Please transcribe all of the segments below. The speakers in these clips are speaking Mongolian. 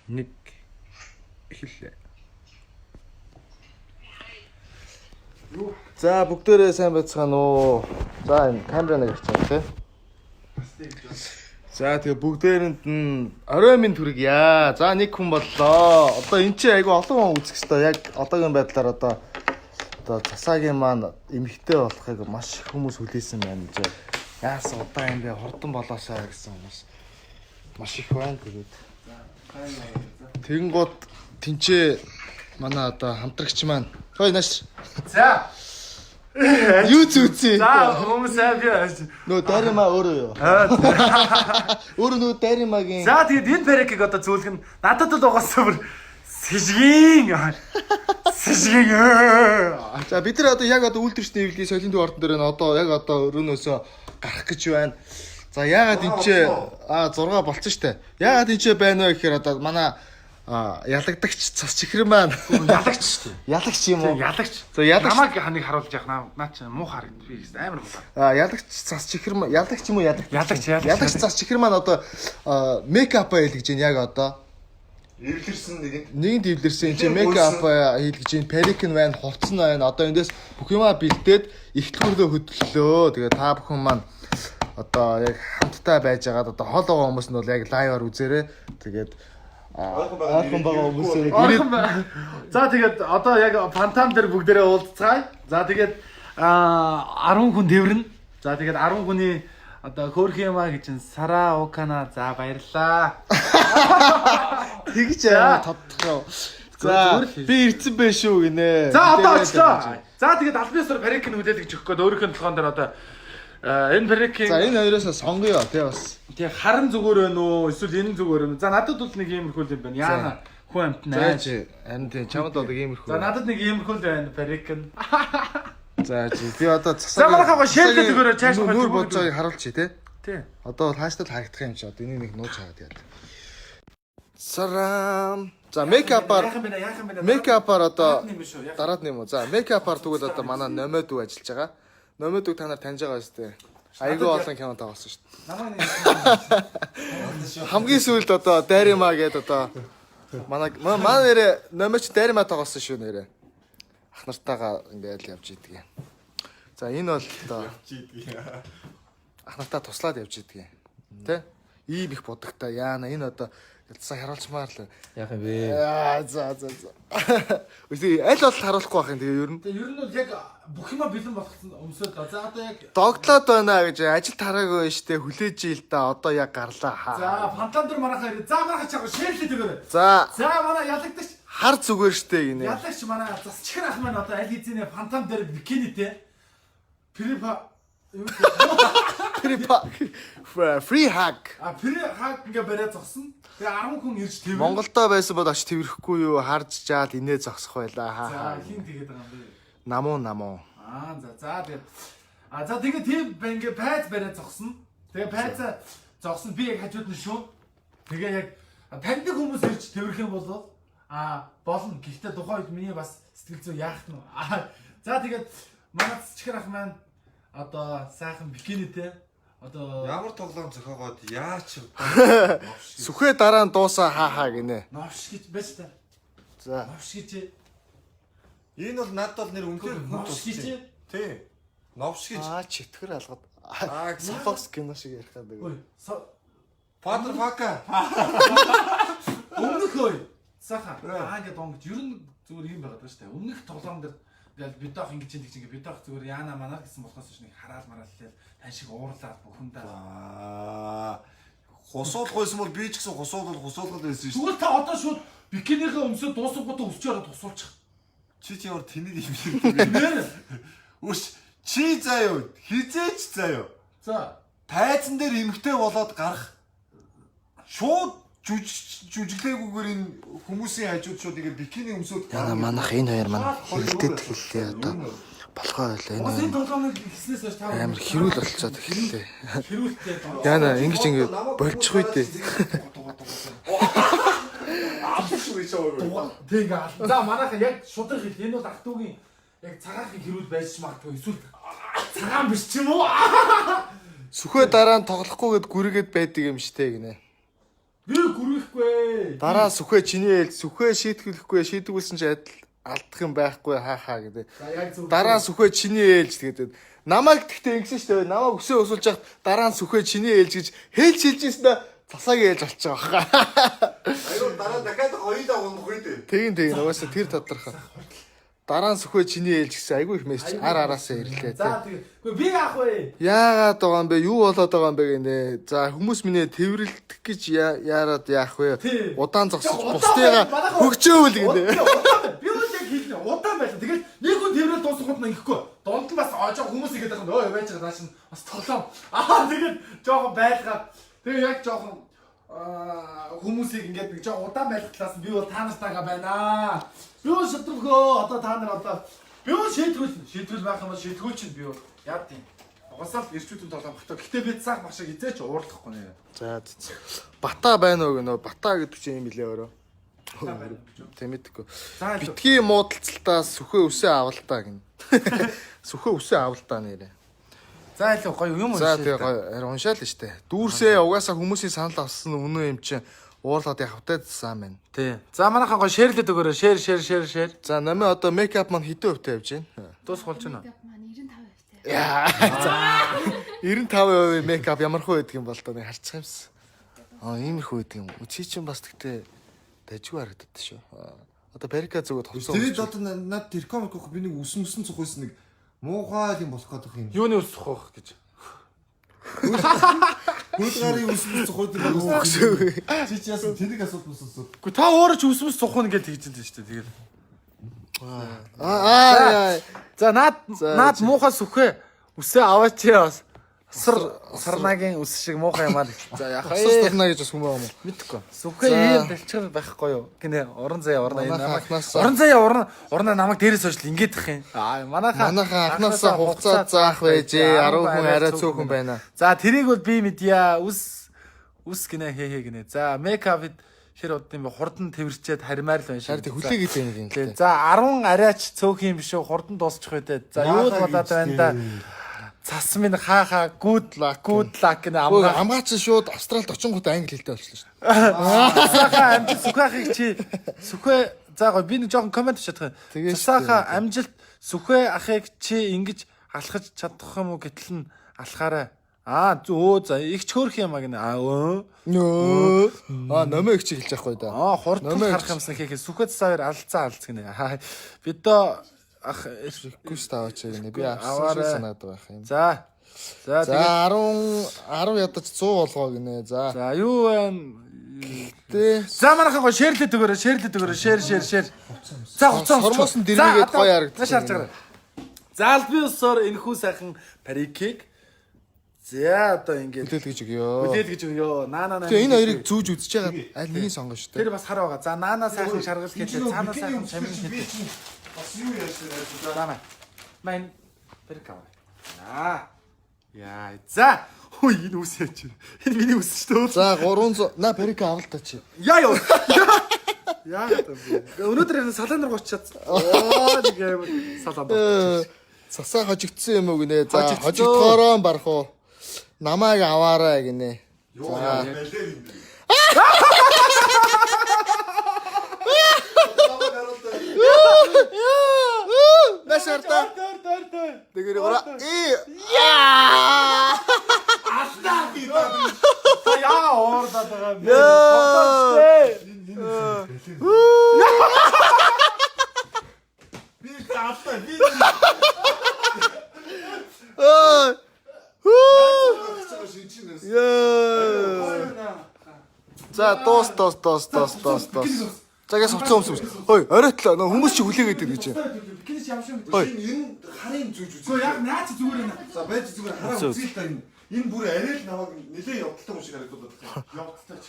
Нэг эхэллээ. За бүгдээрээ сайн байцгаана уу. За энэ камера нэг авчихсан тий. За тэгээ бүгдээрэнд нь орой минь түргье. За нэг хүн боллоо. Одоо эн чинь айгу олон хүн үзэх ёстой. Яг одоогийн байдлаар одоо засаагийн маань эмхтэй болохыг маш их хүмүүс хүлээсэн байна гэж. Яасан удаа юм бэ? Хурдан болоосаа гэсэн хүмүүс маш их байна тэгээд. Тэгэнгუთ тэнцээ манай одоо хамтрагч маань. Хой нааш. За. Юу зүцээ? За хүмүүс би нөө даримаа өөрөө юу? Өөрөө нөө даримагийн. За тэгээд энэ барикийг одоо зөөлөх нь надад л угаасаа бүр сэжгийн. За бид нар одоо яг одоо үйлдвэрчний эвлэлийн солинд ордон дээр нь одоо яг одоо өрөөнөөсөө гарах гэж байна. За яагаад энэ ч 6 болцсон штэ. Яагаад энэ ч байна вэ гэхээр одоо манай ялагдагч цас чихэр маань ялагч шүү дээ. Ялагч юм уу? Ялагч. За ялагч намайг ханыг харуулж явах наа чи муу харагд би амар муу. Ялагч цас чихэр маань ялагч юм уу ялагч цас чихэр маань одоо мейкап хийлгэж байна яг одоо. Эвлэрсэн нэгэнд эвлэрсэн энэ мейкап хийлгэж байна. Парик нь байна, хувцас нь байна. Одоо эндээс бүх юмаа бэлдээд их төлөвлөгөө хөтлөлөө. Тэгээ та бүхэн маань одоо яг хамтдаа байж байгаад одоо хоол байгаа хүмүүс нь бол яг лайваар үзээрэй. Тэгээд ойрхон байгаа хүмүүсээ За тэгээд одоо яг фантам дээр бүгдээрээ уулзцгаая. За тэгээд 10 хүн дэврэн. За тэгээд 10 хүний одоо хөөрхөн юмаа гэж Сара Окана за баярлаа. Тэгж тодтохоо. За би ирцэн байх шүү гинэ. За одоо очлоо. За тэгээд албаасаар парик нь хүлээлгэж өгөх гээд өөрийнх нь толгоон дээр одоо энэ парикийн за энэ хоёроос сонгоё тий бас. Тэг харан зүгээр байна уу? Эсвэл энэ зүгээр байна уу? За надад бол нэг иймэрхүү юм байна. Яана хүн амтнаа. Харин тий чамд бол иймэрхүү. За надад нэг иймэрхүү л байна парик нь. За би одоо засаг. За манайхаа шейлдэ зүгээр чааш нүүр бодож байгааг харуулчих тий. Тий. Одоо бол хааштай харагдах юм чи одоо энийг нэг нууж хаад яа. Сарам. За мейкапаар одоо дараад нэм үү. За мейкапаар тэгвэл одоо манай номод үг ажиллаж байгаа. Номод үг та нар таньж байгаа шүү дээ. Айгүй олон кино тоглосон шүү дээ. Хамгийн сүүлд одоо Дарима гэдэг одоо манай нэрэ номоч Дарима тоглосон шүү нэрэ. Ах нартайгаа ингээд явж идэг юм. За энэ бол одоо ах нартаа туслаад явж идэг юм. Тэ? Ийм их бодогтой яана энэ одоо ялцсан харуулчмаар л яах юм бэ? За. Үгүй аль бол харуулахгүй байх юм тэгээ ер нь. Тэгээ ер нь бол яг бүх юма бэлэн болгосон өмсөд. За одоо яг догтлоод байна гэж ажил тараагүй штэ хүлээж ийл да одоо яг гарлаа. За фантан дээр манайхаа ирээ. За манайхаа чагаа шейлдэ тэгээрэй. За манай ялагдагч хар зүгээр штэ гинэ. Ялагч манай зас чихэр ах маань одоо аль хэзээ фантан дээр бикинитэй free hug. Free hug ингээ бариад зогсон. Тэгээ 10 хүн ирж твэр. Монголдо байсан бол очиж твэрхгүй юу харж жаал инээ зогсох байлаа. За хин тэгээд байгаа юм бэ? Намуу. За тэгээд за тэгээд тийм ингээ пайз бариад зогсон. Тэгээ пайзаа зогсон би яг хажууд нь шүү. Тэгээ яг таньдаг хүмүүс ирж твэрх юм бол болно. Гэхдээ тухайн үед миний бас сэтгэл зүй яах нь. За тэгээд манай чихэр ах маань одоо сайхан бикинитэй одоо ямар тоглоом зохиогоод яач сүхэ дараа нь дуусаа хаа гинэ. новш гэж байж та. За новш гэж. Энэ бол надад бол нэр үнэхээр новш гэж. Тий. Новш гэж. Читгэр алгад. Сокс кино шиг ярих гэдэг. Father Faka. Өмнөх ой. Саха. Ингээд онгод ер нь зүгээр юм байгаад байна шүү дээ. Өмнөх тоглоом дээр ингээл бидоох ингэж ингэ бидоох зүгээр яана манаар гэсэн болохоос ч нэг хараал марааллаа тань шиг уурлаад бүхэндээ Хусуулгүйсэн бол би ч гэсэн хусуулгал байсан шүү. Зүгээр та одоо шууд бикинийхээ өмсөд дуусгуудаа өсч ороод тусуулчих. Чи ямар тэнэг юм шиг. Үш чи заяа хизээч заяа. За тайзан дээр эмгтэй болоод гарах шууд жүжиглээгүйгээр энэ хүмүүсийн хажууд шууд ингэ бикини өмсөд яна манах энэ хоёр маань хилдэд хэллээ одоо болохоо байлаа энэ тоглоомыг хийснээс хойш та амар хэрүүл болцоод эхэллээ. Хэрүүлтэй. Яна ингэж ингэ болчих үү дээ. Тэг ингээл. За манайха яг шудраг хэл. Энэ бол ах トゥ угийн яг цагаахын хэрүүл байж магадгүй. Эсвэл цагаан биш ч юм уу? Сүхэ дараа нь тоглохгүйгээд гүргээд байдаг юм штэ гинэ. Би гүрэх шийтгэхгүй. Дараа сүхэ чиний ээлж сүхэ шийдгүүлсэн чи алдах юм байхгүй хаа гэдэг. За яг зөв. Дараа сүхэ чиний ээлж гэдэг. Намайг гэхдээ ингэсэн шүү дээ. Намайг өсөө өсүүлж яхад дараа нь сүхэ чиний ээлж гэж хэлж хэлжсэн засааг ээлж болчих واخа. Аюу дараа дахиад хоёулаа гомхой дээ. Тэгин угаасаа тэр тодорхой. Дараа нь сүхэ чиний ээлж гэсэн айгүй их мессеж араасаа ирлээ. За тэгээ. Үгүй би яах вэ? Яагаад байгаа юм бэ? Юу болоод байгаа юм бэ гинэ. За хүмүүс минь тэрвэрлэх гэж яарад яах вэ? Удаан зогсож бусдыгаа хөгжөөвөл гинэ. Би бол яг хэлнэ. Удаан байлаа. Тэгэл нэг хүн тэрвэрэл дуусахад нь ингэхгүй. Донд нь бас жоо хүмүүс игээд байгаа. Өө байж байгаа нааш нь бас тоглоом. Тэгээд жоохон байлгаад тэгээ яг жоохон хүмүүсийг ингээд нэг жоо удаан байх талаас нь би бол та нартайгаа байна. Би бол шидрөхөө одоо та нар одоо би бол шийдвэл байх юм бол шийдгүүл чинь би бол яад тийм. Угасаал ирчүүдэн толгомхтой. Гэтэ би цаг машиг хизээч уурлахгүй нэ. За бата байна уу гэнэ. Бата гэдэг чинь юм билээ өөрөө. Тэмэдэхгүй. Битгий муудалцалтаас сүхэ үсээ авалтаа гин. Сүхэ үсээ авалтаа нэрэ. За илүү гоё юм уншаа. За тэгээ гоё уншаал л штэ. Дүүрсээ угаасаа хүмүүсийн санал авсан үнэн юм чинь уурлаад явахтай сайн байна. Тий. За манайхан гоё шеэрлээд өгөөрэй. Шеэр. За намын одоо мейкап маань хэдэн хувьтай явж байна? Дуус болж байна. Мейкап маань 95%. Яа. За 95% мейкап ямар хөө байдаг юм бол тоо харчих юмсан. Иймэрхүү байдаг юм. Чи чинь бас тэгтээ дажгүй харагдаад шүү. Одоо барика зүгт ховсон. Тэгээд одоо над тэрком гэх би нэг үсэн цохойс нэг муухай юм болох гэдэг юм. Юуны ус сухах гэж. Гүйлгарын үсэн цохойд юм байна. Чи ч яасан тэнэг асуулт мөсөс. Гэхдээ та өөрөө ч үсмэс сухах гэж тэгж дээ шүү дээ. Тэгээд. За наад муухай сүхэ үсээ аваач яас. Сарнагийн үс шиг муухай юмаа. За яхаа. Сарна гэж бас хүмүүс юм уу? Мэдхгүй. Сүхэ ийм бэлчгэр байхгүй юу? Гинэ орон заяа орно энэ намайг. Анханаас Орон заяа орно намайг дээрээс хойш ингээд их юм. Манайхаа анханасаа хугацаа заах байжээ. 10 хүн арай цөөхөн байна. За тэрийг бол би мэдье. Үс гинэ хээ гинэ. За мейкапд шир удын хурдан тэрчээд харимаар л байна шиг. Харин хүлээгээд байна юм лээ. За 10 арайч цөөх юм биш үү? Хурдан дуусчих үү? За юу л болоод байна да. Цас минь хаахаа гүдлак гинэ амгаач шууд Австралид очингууд англи хэлтэй болчихлоо шүү дээ. Засааха амжилт сүхэхийг чи сүхэ за гоо би нэг жоохон комент чадах юм. Засааха амжилт сүхэ ахыг чи ингэж алхаж чадах юм уу гэтэл нь алхаарай. За их ч хөөх юм а гинэ. Номоо их чи хэлж яахгүй да. Хурдан харах юмсан хийх сүхэ засаар алцаа гинэ. Бидөө ах гүс таваач гинэ. Би аваарай санаад байх юм. За 10 ядаж 100 болгоо гинэ. За юу байна? Тэ. За манайхан гоо шеэрлээд өгөөрэй. Шеэр. За хуцаа сормоос нь дэрвэгээд гоё харагдаж. За албан ёсоор энэхүү сайхан парикийг за одоо ингээд хүлээлгэж өгөө. Наана. Тэгээ энэ хоёрыг зүүж үзэж байгаа аль нэгийг сонгоно шүү дээ. Тэр бас хар байгаа. За наана сайхан шаргал хийлээ. Цаана сайхан шамин хийлээ. Бас юу яасан Мэн парик аваа. Яа. За. Хөө энэ үс яач. Энэ миний үс шүү дээ. За 300 на парик авал та чи. Яа. Яагаад вэ? Өнөөдөр энэ салаан руу очиад. Нэг юм салаан болчих. Цасаа хожигдсан юм уу гинэ. За хожигдохороо барах уу. Намайг аваарай гинэ. Юу яа нэлээд юм. Нашарта. Тэгэр гора. Астаа би яа ордоо байгаа юм. Би таастаа би. За тоос. Загас хувцас өмсөв. Хой, оройтлоо. Хүмүүс чи хүлээгээд байдаг гэж. Бикинис ямар шүү. Энэ харын зүүж үзээ. Гэхдээ яг наач зүгээр энэ. За байж зүгээр хараа үзээ та энэ. Энэ бүр арай л намайг нэлээ явдалтай юм шиг харагдаад байна. Явдалтай ч.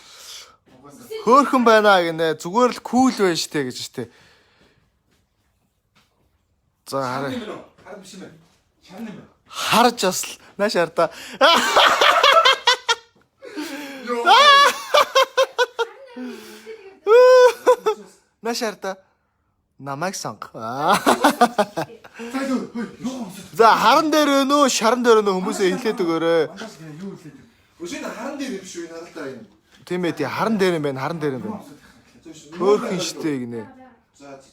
Хөөхөн байна гинэ. Зүгээр л кул байж штэ гэж штэ. За хараа. Хараа биш юм. Шарн юм. Харж бас нааш харта. Нашарта намайг сонг. За харан дээр шаран дээр хүмүүсээ хэлээд өгөөрэй. Өшин харан дээр биш үү наралдаа энэ. Тийм ээ тий харан дээр юм байна харан дээр юм байна. Хөөхөн штэ гинэ.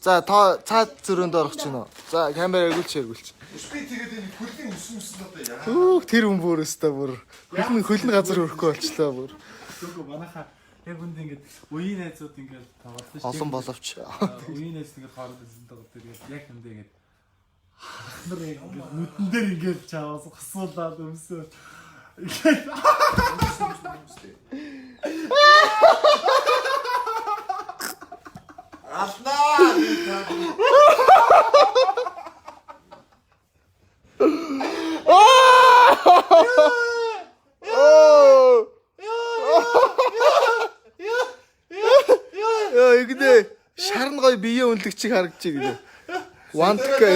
За та цаад зөрөөнд орох чинь нөө. За камера эргүүлж. Би тэгээд энэ хөлний өссөн одоо яа. Өөх тэр хүн бүр өстой бүр. Хөлн газар өрөхгүй болчлаа бүр. Тэгвэл манайха яг үнд ингээд үеийн найзууд ингээд тоглосон шүү. Олон боловч. Үеийн найз ингээд хооронд ирсэн тоглоод тэгээд яг юм дээ ингээд хахнар ингээд нүдэн дээр ингээд чаавас хасуулаад өмсөө. Алнаа. Яа игдэ шарн гой бие үнэлэг чиг харагдчих гинэ. Вантка.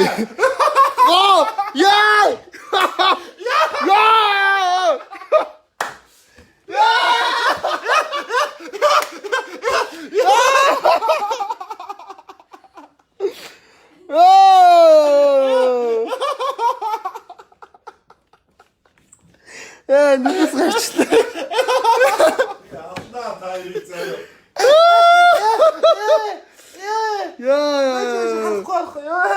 Оо яа! Яа! Нүдэс гарчлаа. Алнаа таарий заяа. Яа.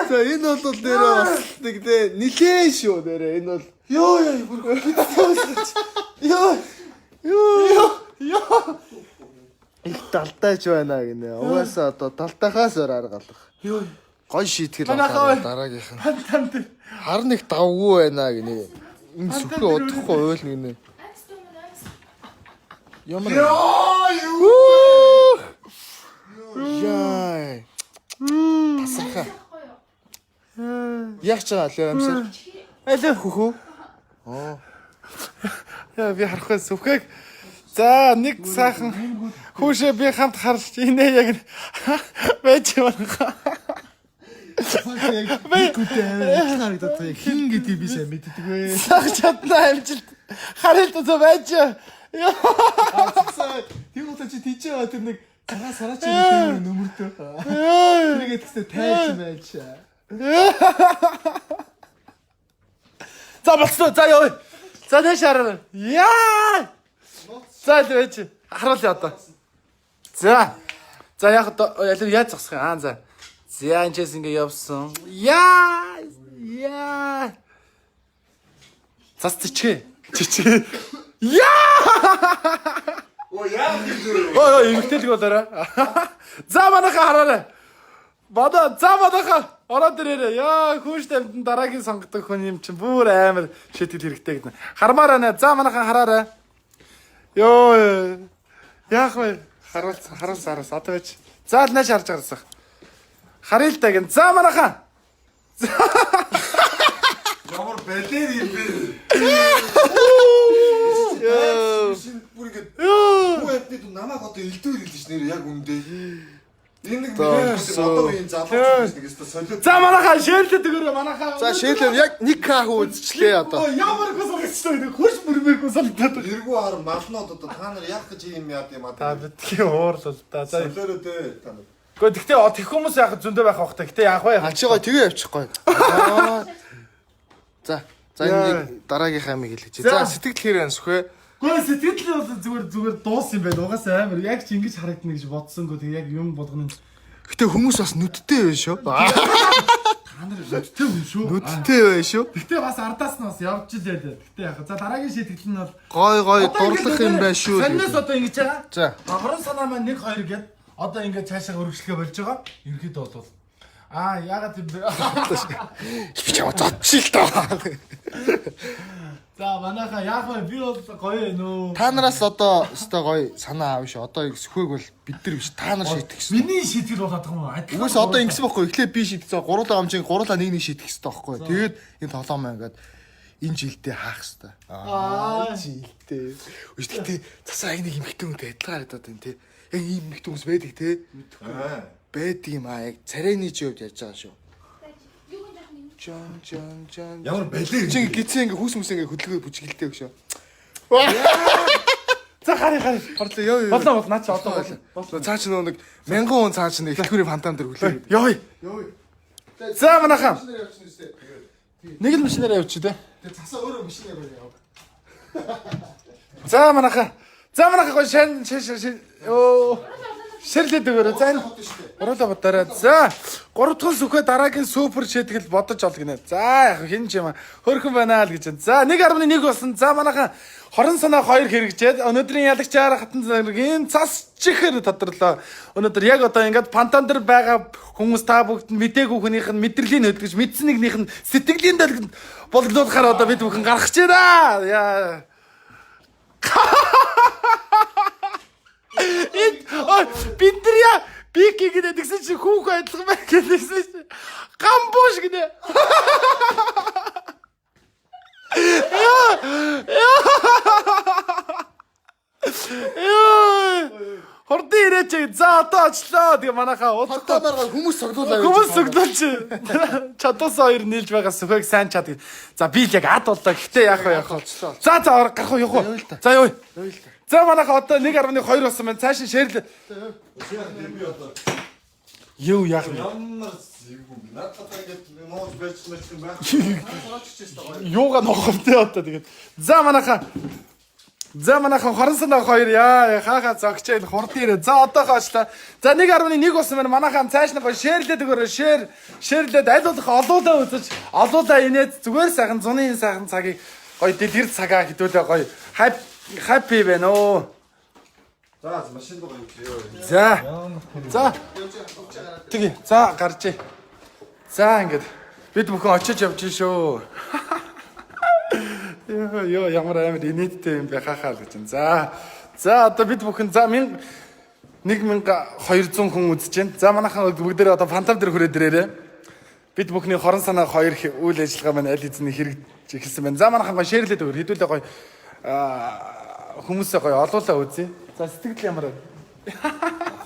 За энэ бол нэрээ бас тэгдэ нилээн шүү нэрээ энэ бол ёо бүр ёо их талтайж байна гинэ. Угаасаа одоо талтайхаас өөр арга алга. Ёо. Гой шийтгэл Манайхаа дараагийнх нь. Тан дээр. Харин их давгүй байна гинэ. Энэ сүхээ удахгүй уйл гинэ. Ямар яа. Тасархаа. Яг ч аа амсар. Аль хөхөө. Оо. Яа би харахгүй сүхэг. За нэг сайхан хүүшээ би хамт харж инээ яг байж байна. Хин гэдэг би сайн мэддэг вэ? Сах чадна амжилт. Харилт зөө байж. Тийм утга чи тийчээ тэр нэг цагаа сараач юм нөмөртөө. Тэргээд тэгсээ тайж байж. За болцоо. За ёо. За тэш хараа. Яа. За л байж. Харуулъя одоо. За. За яг одоо яаж зогсох юм? Аа за. За энэчээс ингэ явсан. Яа. Яа. Цацчихээ. Чичээ. Яа. Оо яа гэж. Ой эмгтэлэг болоорой. За манайха хараарай. За манайха ороод ирээрэй. Яа хүүш тамтан дараагийн сонгодог хүн юм чинь бүр амар шийтгэл хэрэгтэй гэдэг. Хармаар байна. За манайха хараарай. Йоо. Яах вэ? Хараас одоо байж. За л нааш харж гарсах. Харъя л таг. За манайха. Ямар бэлэр юм бэ? Бүр ингэ. Юу япд намайг одоо элдвэр хэлж нэр яг үндэ. Энэ нэг одоо энэ залууч нэг өстө солиод. За манайха шеэрлээд өгөөрэй манайха. За шээлээ яг 1К үзчлээ одоо. Ямар госолгочтой хурш бүрмээргүй солиод. Тэргүй хар малнууд одоо та нар яах гэж юм яад юм аа. Та битгий уурлал та. За солиороо дээ та нар. гэхдээ тэгтээ тех хүмүүс яг зөндөө байх бах та. Гэтэ яах вэ? Ачигаа тэгээ явчихгүй. За энэ дараагийнхаа амиг хэлээч. За сэтгэл хэрэг сүхэ. Гэхдээ сэтгэл бол зүгээр дуус юм байна. Угаасаа амар яг ч ингэж харагдана гэж бодсонгүй. Тэг яг юм болгоно. Гэтэ хүмүүс бас нүдтэй байна шүү. Та нар нүдтэй хүн шүү. Нүдтэй байна шүү. Гэтэ бас ардаас нь бас явж л байлаа. Гэтэ яг за дараагийн шийтгэл нь бол Гой дурлах юм байна шүү. Санаас одоо ингэж байгаа. За. Хорон санаа маань 1 2 гээд одоо ингэ цаашаа өргөжлөхөө болж байгаа. Ерхэд бол яагаад юм бэ? Би чамд зодчих л доо. За манайха яах вэ? Би бол гоё нөө. Та нараас одоо өстой гоё санаа аав шүү. Одоо сүхийг бол бид нар биш та нар шийдэх гэсэн. Миний шийтгэл болоод байгаа юм. Угсаа одоо ингэсэн байхгүй. Эхлээд би шийдчихсэн. Гурлаа амжиг гурлаа нэг шийдэх гэсэн байхгүй. Тэгээд энэ толгой маань ингээд энэ жилдээ хаах хэвээр. Жилдээ. Үстэгтэй засаа яг нэг эмхтэн үнтэй адилгаар hadаад байна те. Яг ийм эмхтэн хүмүүс байдаг те. Байдаг юм аа яг царайны живд яаж байгаа шүү. Жон. Ямар бэлэр. Чи гизээ ингээ хүүс мүс ингээ хөдөлгөө бүжгэлтэй өгшөө. За харъя. Хорлоо ёо. Болоо наа чи одоо болоо. Цаа чи нэг 1000 хүн цаа чи нэг ихтгэврийн фантам дээр хүлээгээд. Ёо. За манайха. Нэг л машинаараа явчих те. Тэгээ цасаа өөрөө машинаар яваа. За манайха. За манайха гоё ширлээд өгөөрэй. За энэ оруулаа бодоорой. За 3 дахь сүхэ дараагийн супер шийтгэл бодож олгоно. За яг хин ч юм хөрхөн байна л гэж. За 1.1 болсон. За манайхан хорон санаа 2 хэрэгжээд өнөөдрийн ялагчаар хатан цагийн цас чихэр тодорлоо. Өнөөдөр яг одоо ингээд пантан дээр байгаа хүмүүс та бүгд мдээгүй хүнийх нь мэдрэлийн хөдөлгөж мэдсэн нэгнийх нь сэтгэлийн дэлгэнд боловлуулахаар одоо бид бүхэн гарах гэж байна. Яа. Биндрия бики гэдэг гэсэн чи хүүхэн адилхан байх гэсэн чи гамбуш гэдэг. Хорд ирээч. За одоо очлоо. Тэгээ манайхаа Хотоомоор хүмүүс цогцолоо. хүмүүс цогцолч. Чадвас хоёр нийлж байгаа сүхэг сайн чад. За би л яг ад боллоо. Гэхдээ яах вэ? За гарах уу явах уу? За юу. За манайхаа одоо 1.2 болсон байна. Цааш нь шэрлээ. Юу яах вэ? Ямар зэвгүй. Надад ингээд нууц байцмарч юм байна. Юугаа нохомтэй одоо тэгээд. За манайхан хорон санаа 2 яа хаахаа зогчээл хурд ирээ. За одоохоо очлаа. За 1.1 болсон байна. Манайхан цааш нь гоё шэрлээд өгөөрэй. Шэрлээд аль болох олуулаа үзэж олуулаа инээд зүгээр сайхан зуны сайхан цагийг гоё дэлгэр цагаа хідүүлээ гоё happy байна оо. За машин руу явъя. За. Тэгээ. За гарчээ. За ингээд бид бүхэн очиж явж шүү. Йоо ямар амар инээдтэй юм бэ хахаа л гэж. За одоо бид бүхэн 1200 хүн үзэж байна. За манайхан бүгдээ одоо фантам дээр хүрээд ирээрээ. Бид бүхний хорон санаа 2 үйл ажиллагаа маань аль хэзээ хэрэгж эхэлсэн байна. За манайхан гоё шеэрлээд өгөр. Хэдүүлээ гоё хүмүүсээ гоё олуулаа үзье. За сэтгэл ямар вэ?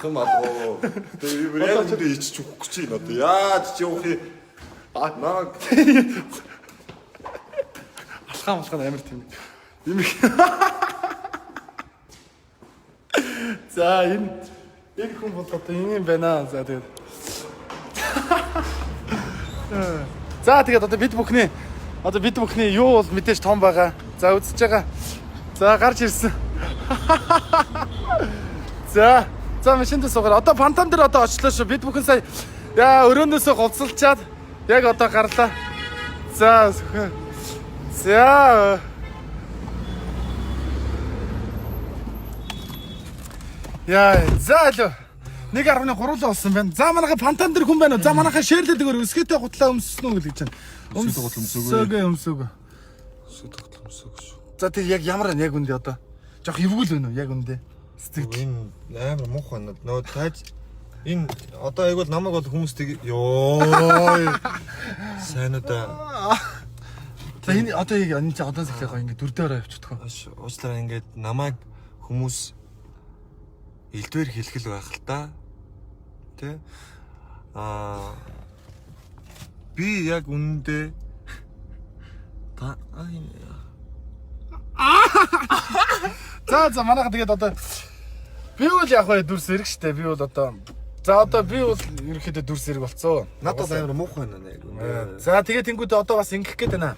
Хэм алгоо. Тэгээ яг энэ ичж өгөх гэж байна одоо. Яаж ч явах юм. Наа. Алхам амар тийм. Юм. За энэ хүн бол одоо юм байна. За тэгээд. За тэгээд одоо бид бүхний юу бол мэдээж том байгаа. За үзэж байгаа. За гарч ирсэн. За машинд суугаар. Одоо фантам дээр одоо очлоо шүү. Бид бүхэн сая өрөөнөөсөө голцолчаад яг одоо гарлаа. За алуу. 1.3 болсон байна. За манайха фантам дээр хүн байна уу? За манайха шеэрлээд өгөр өсгөөтэй гутлаа өмссөн үү гэж байна. Өмсөөгөө. За тэг яг ямар байна яг үндэ одоо? Жох эвгүүл байна уу яг үндэ? Энэ амар муухай нөө тааж энэ одоо айгуул намайг бол хүмүүс тэг ёо сайн удаа. За энэ одоо яг энэ чи одоо сэхлэх ингээ дөрдөө ороо явчихдаг. Уучлаарай ингээд намайг хүмүүс элдвэр хэлхэл байх л та. Тэ? Би яг үнэндээ За манайха тэгээд одоо би бол яг хаа дүрс зэрэг штэ. Би бол одоо би бол ерөөхдөө дүрс зэрэг болцсон. Надад амар муухай байна яг. За тэгээд тэнгууд одоо бас ингэх гээд байна.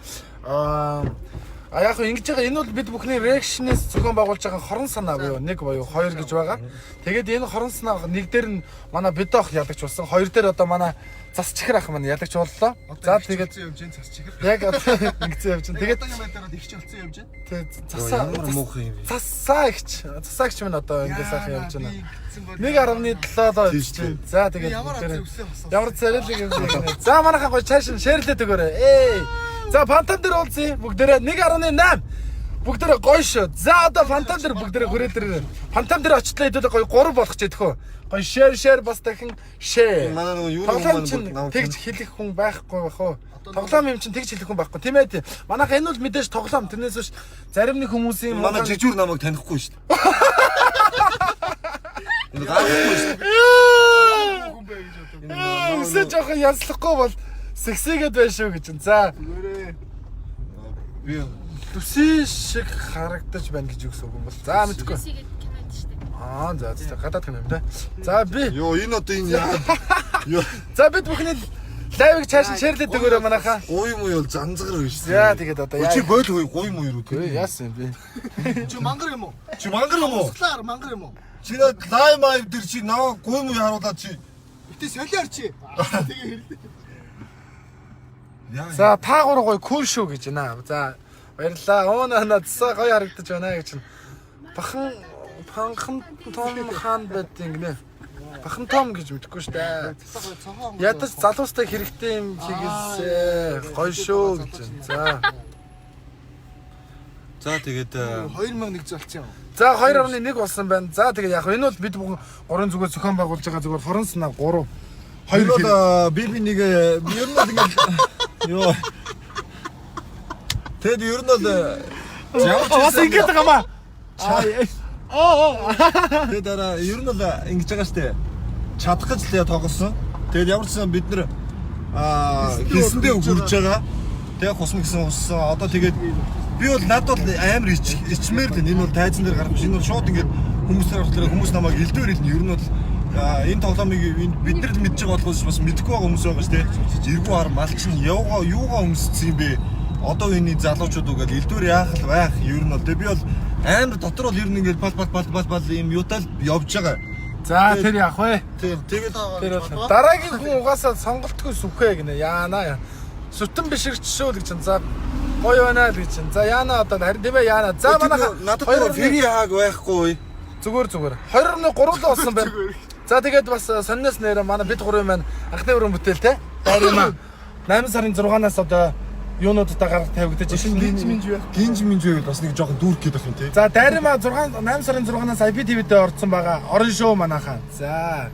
Яг хөө ингэж байгаа энэ бол бид бүхний реакшнээс зохион байгуулж байгаа хорон санаа буюу 1 буюу 2 гэж байгаа. Тэгээд энэ хорон санаа нэг дээр нь манай бедох ялагч болсон. 2 дээр одоо манай цас чихэр ах маань ялагч боллоо. За тэгээд явж гин цас чихэр. яг одоо ингэсэн явж гин. Тэгээд юм байдараад их ч болсон явж гин. Тэгээд Ямар муухай юм бэ? Цасаагч минь одоо ингэ сайхан явж байна. 1.7 л явж байна. За тэгээд ямар царилэг юм бэ? За манайхан гоё чааш нь шеэрлээд өгөөрэй. За фантам дээр уулзъя. Бүгдээрээ 1.8. Бүгдээрээ гоё шүү. За одоо фантам дээр бүгдээрээ хүрээд ирээ. Фантам дээр очлоо хэдүүлээ гоё 3 болох ч идэх үү. Гоё шеэр бас дахин шээ. Манай нөгөө юу юм тэгж хэлэх хүн байхгүй бах уу? Тоглоом юм чинь тэгж хэлэх хүн байхгүй. Тийм ээ. Манайха энэ бол мэдээж тоглоом. Тэрнээс биш зарим нэг хүмүүсийн манай жижүүр намайг танихгүй шүү дээ. Энэ гайхахгүй шүү. Эсвэл жоохон янзлахгүй бол сексигээд байна шүү гэж. За. Би Түси шиг харагдаж байна гэж үгс үг юм бол. За мэдгүй. Кинод шүү дээ. За гадаад кино юм да. За би. ёо энэ одоо энэ яа. За бид бүхний Лайвыг цааш шеэрлээд өгөөрэй манайхаа. Гуй муу бол занзгар биш. За тэгээд одоо Чи бойл гуй муу юу Гүй тий. яасан бэ? Чи мангар юм уу? Чи мангар юм уу? Суглаар мангар юм уу? Чи лайв майв дээр чи наваа гуй муу харуулаад чи. Битээ солиор чи. Тэгээ Яа. За та гурав гоё кул шүү гэж байна. За баярлалаа. Өөна надсаа гоё харагдаж байна гэж. Панхан том хаан байдیں۔ Гинэ. Бахан том гэж мэдгүй шүү дээ. Ядаж залуустай хэрэгтэй юм хийгээсээ гоё шүү гэж байна. За тэгээд 2100 болсон юм. За 2.1 болсон байна. За тэгээ яг энэ бол бид бүхэн гурван зүгээр зохион байгуулж байгаа зүгээр Франц на 3 хоёр бол би нэг ер нь бол ингээд ёо. Тэгэд ер нь бол бас ингэж байгаа маа. тэгээд дараа ер нь бол ингэж байгаа штэ. Чадах гэж л тоглосон. Тэгээд ямар ч сан бид нэр хийсэндээ хүрж байгаа. Тэгээд хусна гэсэн хуссан. Одоо тэгээд би бол надад бол амар ичмээр л энэ бол тайзан дээр гарах биш. Энэ бол шууд ингээд хүмүүсээр авахлаа хүмүүс намайг элдвэр хэлнэ. Ер нь бол энэ тоглоомыг бид нар л мэдж байгаа болохоос бас мэдэхгүй байгаа хүмүүс байгаа шүү дээ. Эргүү хар малч нь юугаа өмссөн юм бэ? Одоо энэ залуучууд угаал элдвэр яах л байх. Ер нь бол би бол амар дотор бол ер нь ингээд бал юм юутал явж байгаа. За тэр яах вэ? Тэгээд дараагийн хүн угаасаа сонголтгүй сүхэ гинэ. Яана. Сүтэн биширч шүү л гэж чинь. За гоё байна л гэж чинь. За яана одоо харин тийм ээ яана. За манайха надад фри хааг байхгүй. Зүгээр. 2.3 л болсон байна. За тэгээд бас сонноос нэр манай бид гурван маань анхны өрөө бүтээлтэй. Дайрма 8 сарын 6-наас одоо юунуудтай гарах тавигдаж байна. Гинж минж байвал бас нэг жоохон дүүрх гээд байх юм тий. За дайрма 8 сарын 6-наас IPTV-д орсон байгаа. Орон шоу манайхаа. За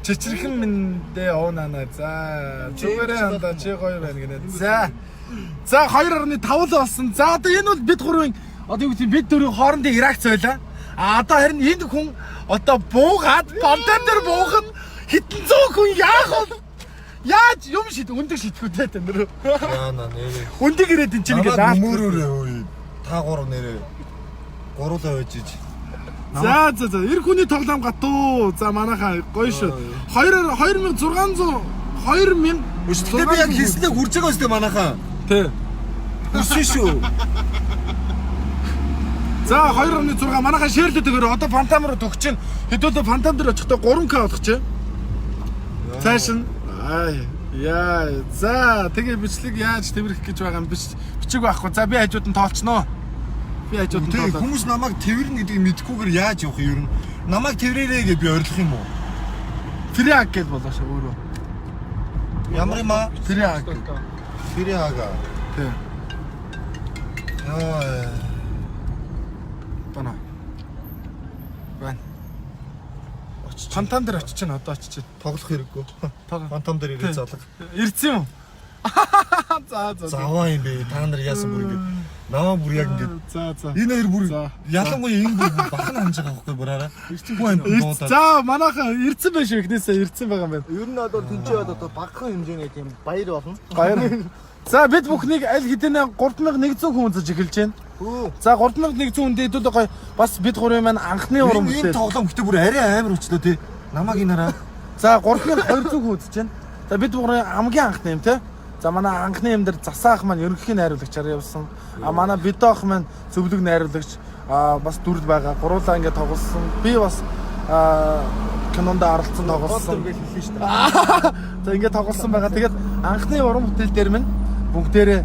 чичирхэн миндээ оонаа. За зүгээрээ андаа чи гоё байна гинэ. За 2.5 л болсон. За одоо энэ бол бид гурвын одоо юу гэдэг бид дөрвийн хоорондын реакц байлаа. Одоо харин энэ хүн одоо буугаад бантан дээр буухад хитэн зөөх хүн яах вэ? Яаж юм шид өндөг шидэхүүтэй тань нэр. Яана нэрээ. Өндөг ирээд ин чинь ингээд аа. Мөрөөрөө хөөе. Та гурав нэрээ. Гуруулаа байж иж. За эр хүний тоглоом гатуу. За манайхаа гоё шүү. 2600 2000 Өчтдөө би яг хийснээ хүрж байгаа үстэй манайхаа. Тэ. Үсэн шүү. За 2.6 манайхаа шеэрлээд өгөөрэй. Одоо фантам руу төгч чинь. Хэдүүлээ фантам дээр очихдоо 3К болох чинь. Цааш нь яа. За тэгээ бичлэг яаж тэмрэх гэж байгаа юм бичиг байхгүй. За би хажууд нь тоолчихноо. Би хажууд нь тоолоо. Хүмүүс намайг тэрвэрнэ гэдгийг мэдхгүйгээр яаж явах юм ер нь. Намайг тэрвэрээ гэж би ойлгох юм уу? Фриаг гэж болоо шүү өөрөө. Ямар юм аа? Фриаг. Фриага. Тэ. Аа. Бана. Бан. Фантам дээр очиж чинь одоо очиж чинь. Тоглох хэрэггүй. Фантом дээр ирээд залах. Ирсэн юм. За. Заваа юм бэ. Та нар яасан бүр ингэ. Наваа бүр яг ингэ. За. Энэ хоёр бүр ялангуяа энэ бүр бахан хамж байгаа байхгүй бураараа. За манайхаа ирсэн байх шүү. Эхнээсээ ирсэн байгаа юм байна. Ер нь бол тэнцээд одоо багахан хэмжээний тийм баяр болно. Баяр. За бид бүхнийг аль хэдийнэ 3100 хүн үзэж эхэлж байна. За 3100 хүндээ хэдүүлээ гоё бас бид гурвын маань анхны уран бүтээл. Энэ тоглоом гэдэг бүр арай амар өчлөө тий. Намаг инараа. За 3200 хүн үзэж байна. За бид гурвын хамгийн анхны юм тий. За манай анхны юм дээр засаах маань ерөнхий найруулагчаар явсан. Манай бидоох маань зөвлөг найруулагч бас дүрд байгаа. Гуруулаа ингээд тоглосон. Би бас кинонд оролцсон тоглосон. За ингээд тоглосон байгаа. Тэгээд анхны уран бүтээл дээр минь бүгдээрээ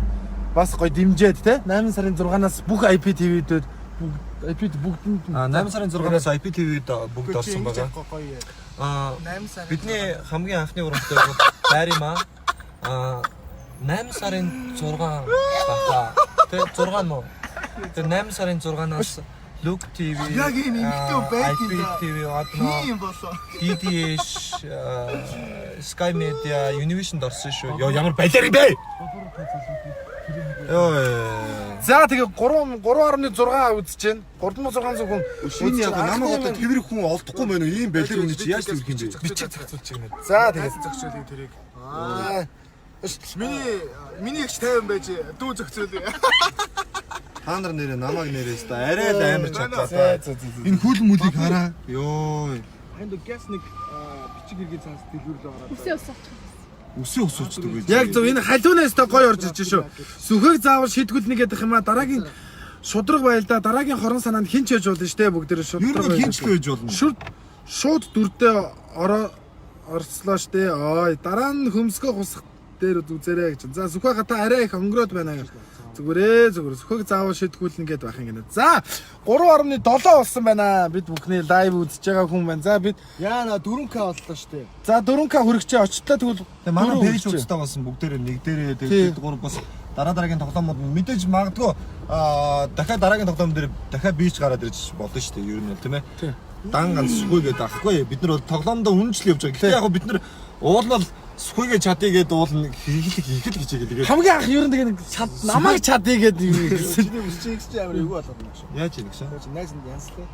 бас гоё дэмжээд те 8 сарын 6-наас бүх IPTV-дэд бүгдэнд 8 сарын 6-наас IPTV-д бүгд орсон байгаа. Бидний хамгийн анхны уран бүтээл бол Дайрма 8 сарын 6 баха. Тэгээ 6 нуу. Тэгээ 8 сарын 6-наас Look TV, яг энэ ихтэй байдаг. IPTV Тийм болоо. DDH, Sky Media, Univision орсон шүү. Йоо ямар балер юм бэ? Йоо. За тэгээ 3.6 үзэж байна. 3600 хүн Энэ яг намайг одоо тэрвэр хүн олдохгүй мэн үү? Ийм балер үний чи яаж тэрвэр юм бэ? бичиг зохицуулж байна. За тэгээ зохицуулъя тэрийг. Миний ихч 50 байж дүү зохицуулъя. Та нар нэрээ намайг нэрээс та арай л амар чадлаа. Энэ хүл мүлийг хараа. Йоо. Энд гэс нэг бичиг иргэн цаас дэлгүүрлээ ороод. Үсээ ус. Үсээ усуучдаг гэж. Яг зөв энэ халиунаас та гоё орж ирж шүү. Сүхэг заавал шийдгүүлнэ гэдэг юм а дараагийн шудраг байлдаа дараагийн хорон санаанд хин ч яж болно шүү дээ бүгд шудраг хинч байж болно. Шууд дүрдээ орцлоо шүү дээ. Ой дараа нь хөмсгөө хусах дээр үзээрэй гэж. За сүхэг та арай их өнгөрөөд байна гэж. Зүгээр сүхэг заавал шийдгүүлнэ гэдээ байх юм гэнэ. За 3.7 болсон байна. Бид бүхний лайв үзэж байгаа хүн байна. За бид Яана 4K боллоо шүү дээ. за 4K хүрэгчээ очтлоо тэгвэл Манай пэйж үзтэй болсон бүгдээрээ нэг дээрээ тэгээд гур бас дараагийн тоглоомод мэдээж магадгүй дахиад дараагийн тоглоом дээр дахиад бийч гараад ирж болно шүү дээ. Ер нь бол тийм ээ. Дан ганц сүхийгээд авахгүй. Бид нар бол тоглоомдоо үнэнчл явж байгаа. Гэхдээ яг бид нар уулнал сүхийгээ чадъя гэдэг уулна хийх л гэж байгаа. хамгийн анх ер нь тэгээ намайг чадъя гэдэг юм хэлсэн. Чи амар эвгүй болоод байна шүү. Яаж ийм гэсэн? Найз нь янслаа.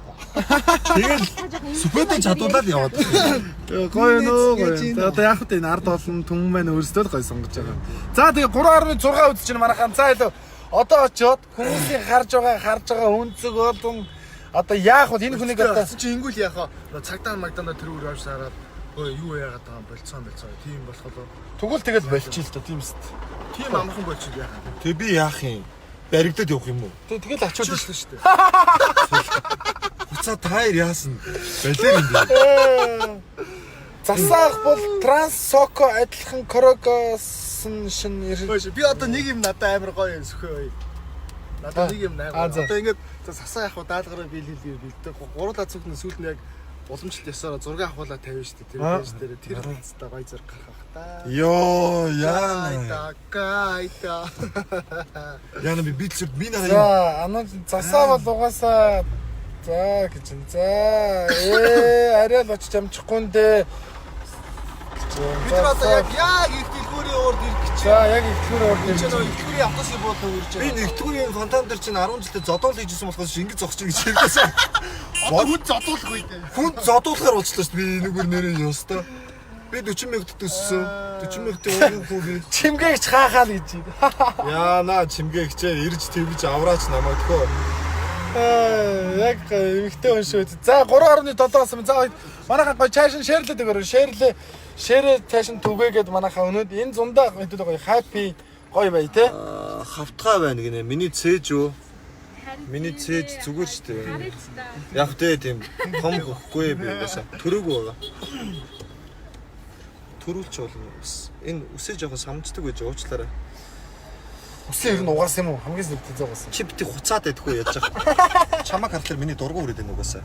Тэгэл сүхийдээ чадуулаад яваад. Гоё нөө. Одоо яг хөтэ энэ ард олон түмэн маань өөрсдөө л гоё сонгож байгаа. За тэгээ 3.6 үзэж байна манайхан. За илүү одоо очиод хүмүүсийн харж байгаа өнцөг болон одоо яах вэ энэ хүнийг одоо чи ингүүл яхаа цагдаа магдаа тэр үр авч сараад юу яагаад байгаа болцсон тийм болохоо. тэгвэл тэгэл болчих л та тийм үст. Тийм амархан болчих яхаа. Тэг би яах юм? Баригдаад явах юм уу? Тэгэл очиод ирсэн шүү дээ. Хуцаа таяр яасан? Балер юм бэ? Засаах бол Трансоко адилхан Крогос шин Би одоо нэг юм надад амар гоё сүхээ. Надад нэг юм амар. Одоо ингээд сасаа явах даалгараа биелээ. Гурлаа цогны сүүлд нь яг уламжлалт ёсоор зураг авахлаа тавина шүү дээ. Тэр пэйж дээр тэр хэвчтэй гоё зураг гаргах та. Йоо яана. Гайта. Яна би бичлэг би нараа. За анаа засаа бол угаасаа за гэж. За арай л очиж амжихгүй нэ. Бид одоо яг их дэлгүүрийн урд ирэх гэж. За яг их дэлгүүрийн урд ирэх. Дэлгүүрийн автобусыг буулгах үрж Би нэгдүгээрийн фонтан дээр чинь 10 жилдээ зодоол хийжсэн болохоос ингэж зогсож гэж хэлсэн. Хүн зодуулахгүй дээ. Хүн зодуулахаар болчихлоо шүү дээ. Би энэгээр нэрээ ёстой. Би 40 мянга төссөн. 40 мянгатын өнгө хүү би. Чимгээгч хаахаа л гэж юм. Яана чимгээгчээ ирж твж авраач намайг тхөө. Яг эмхтэй хүн шүү. За 3.7-аас за манайхаа гоё чаашин шеэрлээд өгөөрэй. Шеэрээ цаашин түгээгээд манайхаа өнөөд энэ зундаа хэдүүд гоё хаппи гоё бай те. Хавтгай байна гинэ. Миний цээж юу? Миний цээж зүгээр шүү дээ. Яг тэ тийм том хөхгүй би угаасаа төрөөгүй байгаа. Төрүүлч болно бас. Энэ үсээ жоохон самждаг байж уучлаарай. Үсээ ер нь угаас юм уу? Хамгийн зөв угаас. Чи бити хуцаад байдгүй яаж байгаа. Чамаг харахаар миний дургу үрээд байна угаасаа.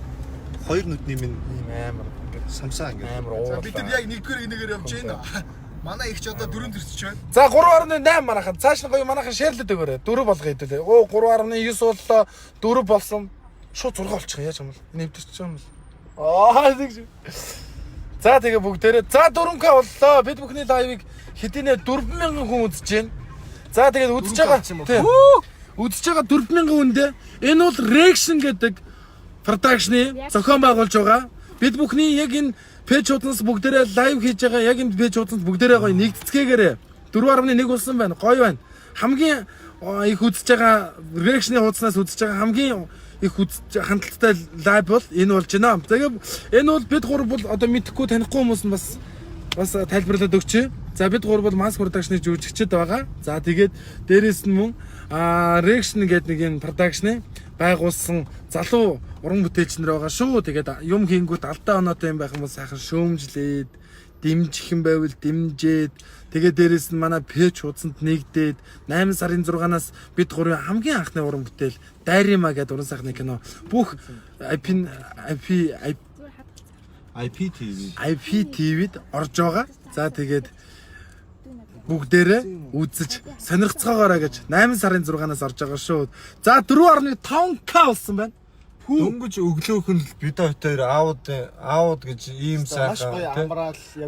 Хоёр нүдний минь амар самсаа ингэ. амар уу. Бид нар яг нэгдүгээр нэгээр явж байна. Манай их ч одоо 4 төрсөж байна. За 3.8 манайхан цааш нь гоё манайхан шеэрлээд өгөөрэй. 4 болгоё хэдүүлээ. 3.9 боллоо. 4 болсон. Шууд 6 болчих яаж юм бол. Нэвдэрч байгаа юм бол. Нэг шүү. За тэгээ бүгдээрээ за 4K боллоо. Бид бүхний лайвыг хэдийнэ 40000 хүн үзэж байна. За тэгээд үзэж байгаа. Үзэж байгаа 40000 хүндээ энэ бол reaction гэдэг продакшны зохион байгуулж байгаа. Бид бүхний яг энэ пэйжуудаас бүгдээрээ лайв хийж байгаа. Яг энэ пэйжуудаас бүгдээрээ гоё нэгдэцгээгээрээ 4.1 болсон байна. Гоё байна. Хамгийн их үзэж байгаа reaction-ы хуудаснаас үзэж байгаа хамгийн их хандлттай лайв бол энэ болж байна. Тэгээд энэ бол бид гур бол одоо мэдхгүй танихгүй хүмүүс нь бас тайлбарлаад өгч. За бид гур бол маск продакшны жүжигчд байгаа. За тэгээд дээрэс нь мөн reaction гэдэг нэг юм продакшны байгуулсан залуу уран бүтээлч нар байгаа шүү. Тэгээд юм хийнгүүт алдаа оноотой юм байх юм бол сайхан шөөмжлээд дэмжих юм байвал дэмжээд тэгээд дээрэс нь манай пэйж хуудсанд нэгдээд 8 сарын 6-наас бид гурван хамгийн анхны уран бүтээл Дайрима гэдэг уран сайхны кино бүх IPTV-д орж байгаа. За тэгээд бүгдээрээ үзэж сонирхцоогоорой гэж 8 сарын 6-наас орж байгаа шүү. За 4.5K болсон байна. Дөнгөж өглөөх нь бид хоёр аауд гэж ийм сайхан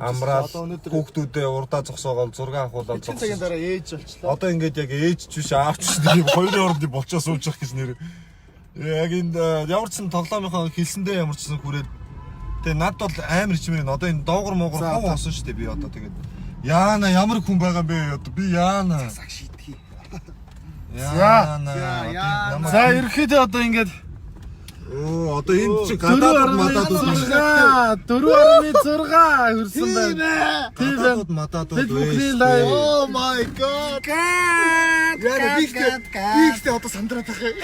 амраал хүүхдүүдээ урдаа зогсоогоод зураг авахуулаад зогссон. Цагийн дараа ээж болчлоо. Одоо ингээд яг ээж ч биш аавч тийм хоёрын оронд болчоо сууж явах гэж нэр. Яг энэ ямар ч сан тоглоомынхаа хэлсэндээ ямар ч сан хүрээд тэгээ над бол амар хичмээр одоо энэ доогор моогор хов осон шүү дээ би одоо тэгээд яана ямар хүн байгаа бэ одоо би яана засаг шийтгэе. За ерөөхдөө одоо ингээд Оо одоо энэ чи гадаад мададууд байна. 4.6 хүрсэн байна. Тийм Гадаад мададууд бид бүхний лайв. Oh my god. Яа бигтэй одоо сандраад байгаа.